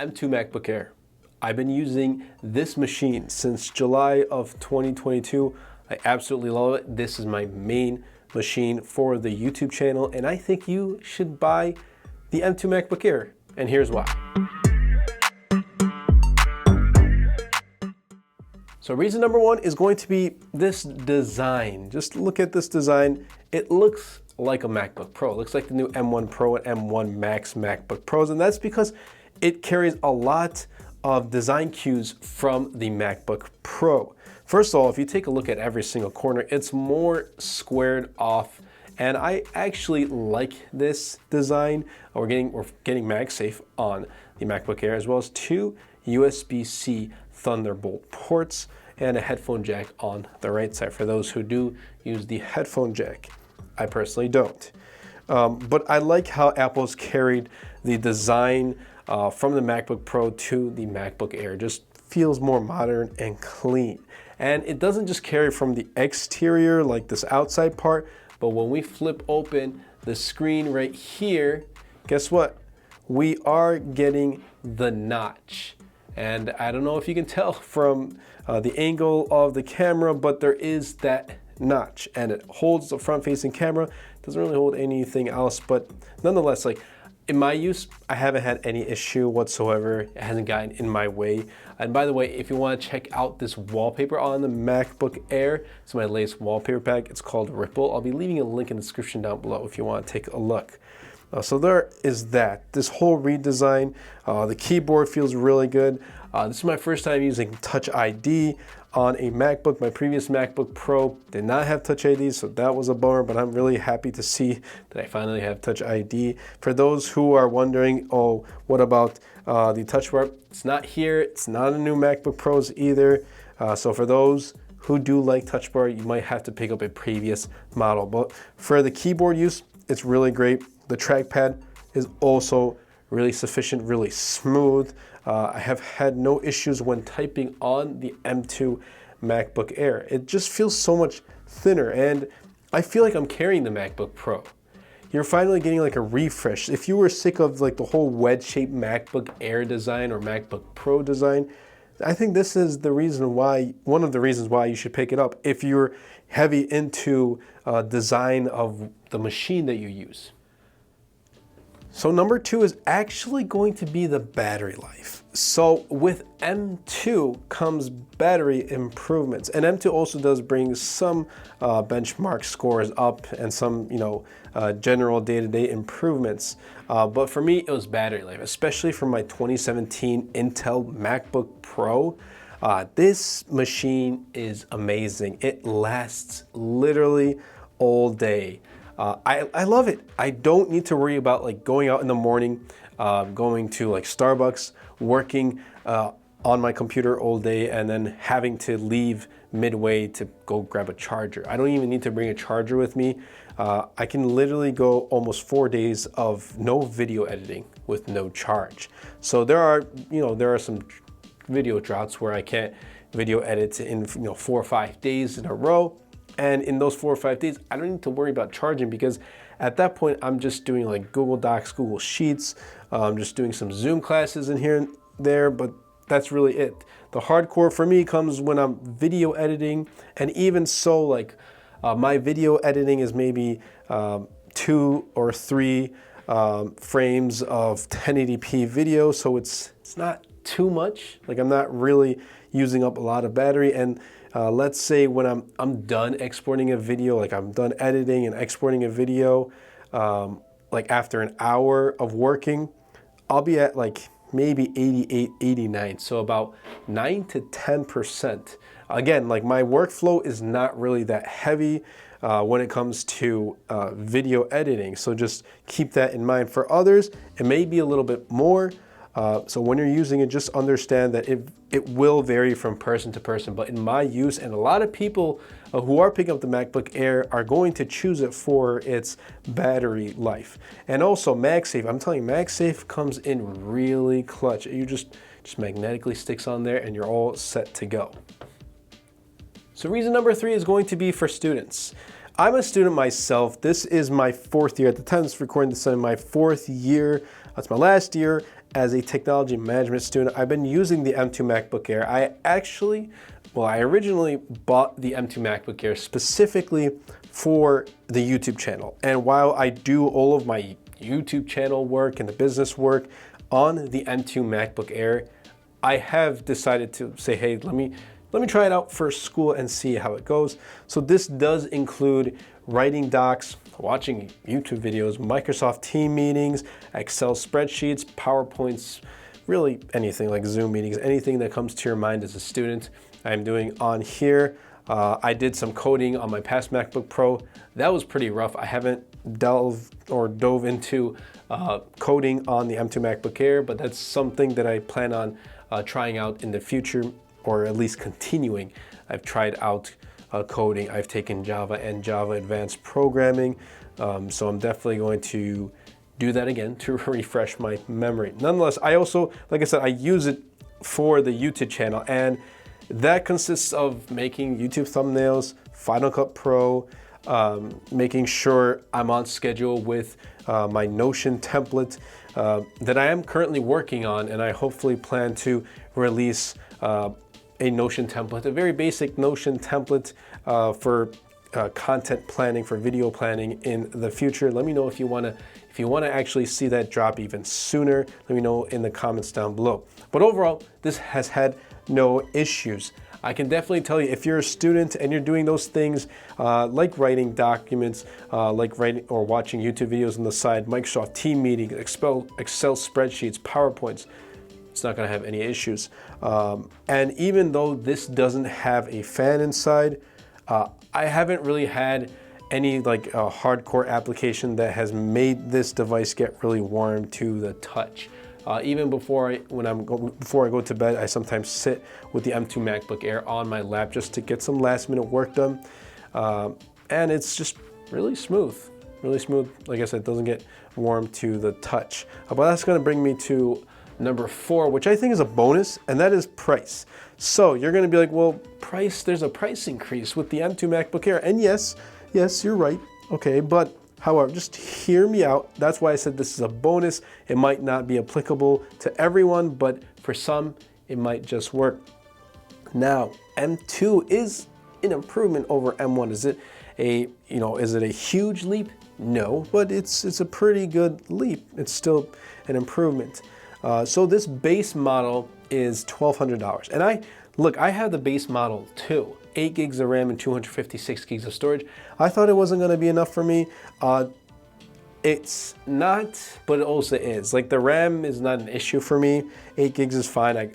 M2 MacBook Air. I've been using this machine since July of 2022. I absolutely love it. This is my main machine for the YouTube channel, and I think you should buy the M2 MacBook Air, and here's why. So reason number one is going to be this design. Just look at this design. It looks like a MacBook Pro. It looks like the new M1 Pro and M1 Max MacBook Pros, and that's because it carries a lot of design cues from the MacBook Pro. First of all, if you take a look at every single corner, it's more squared off, and I actually like this design. We're getting MagSafe on the MacBook Air, as well as two USB-C Thunderbolt ports and a headphone jack on the right side for those who do use the headphone jack. I personally don't. But I like how Apple's carried the design from the MacBook Pro to the MacBook Air. Just feels more modern and clean. And it doesn't just carry from the exterior, like this outside part, but when we flip open the screen right here, guess what? We are getting the notch. And I don't know if you can tell from the angle of the camera, but there is that notch, and it holds the front-facing camera. It doesn't really hold anything else, but nonetheless, like, in my use, I haven't had any issue whatsoever. It hasn't gotten in my way. And by the way, if you want to check out this wallpaper on the MacBook Air, it's my latest wallpaper pack. It's called Ripple. I'll be leaving a link in the description down below if you want to take a look. So there is that. This whole redesign. The keyboard feels really good. This is my first time using Touch ID on a MacBook. My previous MacBook Pro did not have Touch ID, so that was a bummer, but I'm really happy to see that I finally have Touch ID. For those who are wondering, oh, what about the Touch Bar? It's not here. It's not a new MacBook Pros either. So for those who do like Touch Bar, you might have to pick up a previous model. But for the keyboard use, it's really great. The trackpad is also really sufficient, really smooth. I have had no issues when typing on the M2 MacBook Air. It just feels so much thinner, and I feel like I'm carrying the MacBook Pro. You're finally getting like a refresh. If you were sick of like the whole wedge-shaped MacBook Air design or MacBook Pro design, I think this is the reason why, one of the reasons why you should pick it up if you're heavy into design of the machine that you use. So number two is actually going to be the battery life. So with M2 comes battery improvements, and M2 also does bring some benchmark scores up and some, general day-to-day improvements. But for me, it was battery life, especially for my 2017 Intel MacBook Pro. This machine is amazing. It lasts literally all day. I love it. I don't need to worry about like going out in the morning, going to like Starbucks, working on my computer all day, and then having to leave midway to go grab a charger. I don't even need to bring a charger with me. I can literally go almost 4 days of no video editing with no charge. So there are some video droughts where I can't video edit in 4 or 5 days in a row. And in those 4 or 5 days, I don't need to worry about charging, because at that point, I'm just doing like Google Docs, Google Sheets, just doing some Zoom classes in here and there, but that's really it. The hardcore for me comes when I'm video editing, and even so, like my video editing is maybe 2 or 3 frames of 1080p video, so it's not too much. Like, I'm not really using up a lot of battery. And let's say when I'm done exporting a video, like I'm done editing and exporting a video, like after an hour of working, I'll be at like maybe 88, 89. So about 9 to 10%. Again, like my workflow is not really that heavy when it comes to video editing. So just keep that in mind. For others, it may be a little bit more. So when you're using it, just understand that it will vary from person to person. But in my use, and a lot of people who are picking up the MacBook Air are going to choose it for its battery life. And also MagSafe, I'm telling you, MagSafe comes in really clutch. You just magnetically sticks on there and you're all set to go. So reason number 3 is going to be for students. I'm a student myself. This is my 4th year. At the time of this recording, this is my 4th year. That's my last year. as a technology management student, I've been using the M2 MacBook Air. I originally bought the M2 MacBook Air specifically for the YouTube channel. And while I do all of my YouTube channel work and the business work on the M2 MacBook Air, I have decided to say, hey, let me try it out for school and see how it goes. So this does include writing docs, watching YouTube videos, Microsoft Teams meetings, Excel spreadsheets, PowerPoints, really anything like Zoom meetings, anything that comes to your mind as a student, I'm doing on here. I did some coding on my past MacBook Pro. That was pretty rough. I haven't dove into coding on the M2 MacBook Air, but that's something that I plan on trying out in the future, or at least continuing. I've tried out coding. I've taken Java and Java Advanced Programming, so I'm definitely going to do that again to refresh my memory. Nonetheless, I also, like I said, I use it for the YouTube channel, and that consists of making YouTube thumbnails, Final Cut Pro, making sure I'm on schedule with my Notion template that I am currently working on, and I hopefully plan to release a Notion template, a very basic Notion template for content planning, for video planning in the future. Let me know if you want to actually see that drop even sooner. Let me know in the comments down below. But overall, this has had no issues. I can definitely tell you, if you're a student and you're doing those things like writing documents, like writing or watching YouTube videos on the side, Microsoft Teams meetings, Excel spreadsheets, PowerPoints, it's not going to have any issues. And even though this doesn't have a fan inside, I haven't really had any hardcore application that has made this device get really warm to the touch. Even before I go to bed, I sometimes sit with the M2 MacBook Air on my lap just to get some last minute work done. And it's just really smooth, really smooth. Like I said, it doesn't get warm to the touch. But that's going to bring me to number 4, which I think is a bonus, and that is price. So you're going to be like, well, price, there's a price increase with the M2 MacBook Air. And yes, you're right. Okay, but however, just hear me out. That's why I said this is a bonus. It might not be applicable to everyone, but for some, it might just work. Now, M2 is an improvement over M1. Is it a huge leap? No, but it's a pretty good leap. It's still an improvement. So this base model is $1,200. And I have the base model too. 8 gigs of RAM and 256 gigs of storage. I thought it wasn't going to be enough for me. It's not, but it also is. Like, the RAM is not an issue for me. 8 gigs is fine.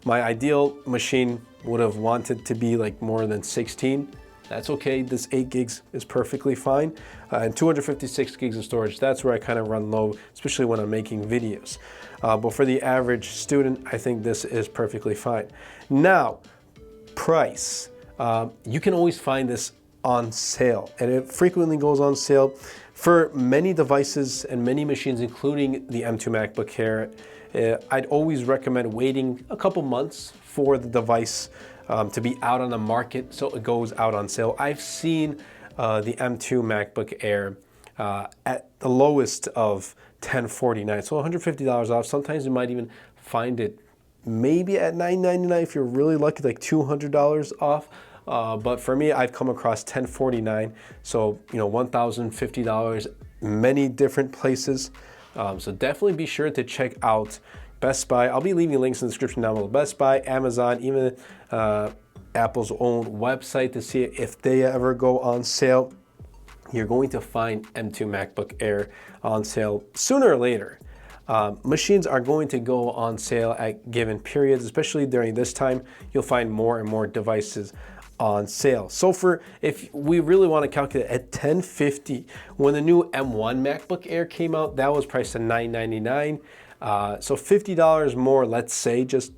My ideal machine would have wanted to be like more than 16. That's okay. This 8 gigs is perfectly fine. And 256 gigs of storage, that's where I kind of run low, especially when I'm making videos. But for the average student, I think this is perfectly fine. Now, price. You can always find this on sale, and it frequently goes on sale for many devices and many machines, including the M2 MacBook Air. I'd always recommend waiting a couple months for the device to be out on the market so it goes out on sale. I've seen the M2 MacBook Air at the lowest of $1,049, so $150 off. Sometimes you might even find it maybe at $999 if you're really lucky, like $200 off. But for me, I've come across $1,049, so $1,050, many different places. So definitely be sure to check out Best Buy. I'll be leaving links in the description down below. Best Buy, Amazon, even Apple's own website to see if they ever go on sale. You're going to find M2 MacBook Air on sale sooner or later. Machines are going to go on sale at given periods, especially during this time. You'll find more and more devices on sale. So if we really want to calculate at $1,050, when the new M1 MacBook Air came out, that was priced at $999. So $50 more, let's say, just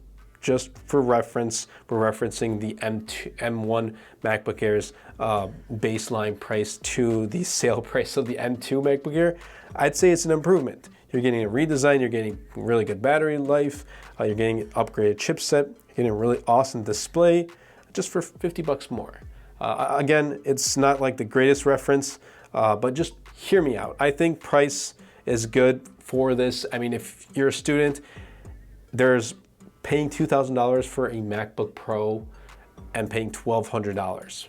for reference, we're referencing the M1 MacBook Air's baseline price to the sale price of the M2 MacBook Air. I'd say it's an improvement. You're getting a redesign, you're getting really good battery life, you're getting an upgraded chipset, you're getting a really awesome display, just for $50 more. Again, it's not like the greatest reference, but just hear me out. I think price is good for this. I mean, if you're a student, there's paying $2,000 for a MacBook Pro and paying $1,200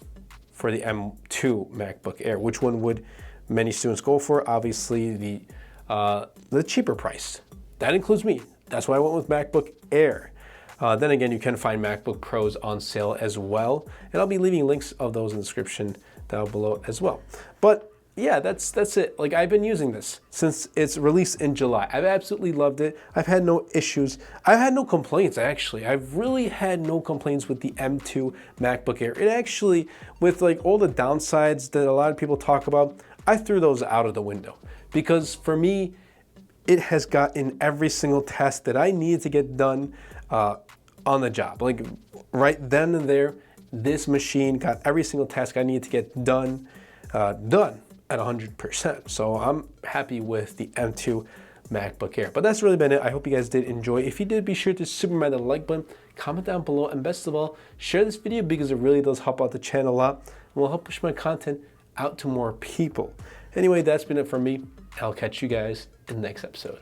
for the M2 MacBook Air. Which one would many students go for? Obviously the cheaper price. That includes me. That's why I went with MacBook Air. Then again, you can find MacBook Pros on sale as well, and I'll be leaving links of those in the description down below as well. But yeah, that's it. Like, I've been using this since its release in July. I've absolutely loved it. I've had no issues. I've had no complaints, actually. I've really had no complaints with the M2 MacBook Air. It actually, with like all the downsides that a lot of people talk about, I threw those out of the window, because for me, it has gotten every single task that I needed to get done on the job. Like, right then and there, this machine got every single task I needed to get done at 100%. So I'm happy with the M2 MacBook Air. But that's really been it. I hope you guys did enjoy. If you did, be sure to super smash the like button, comment down below, and best of all, share this video because it really does help out the channel a lot and will help push my content out to more people. Anyway, that's been it for me. I'll catch you guys in the next episode.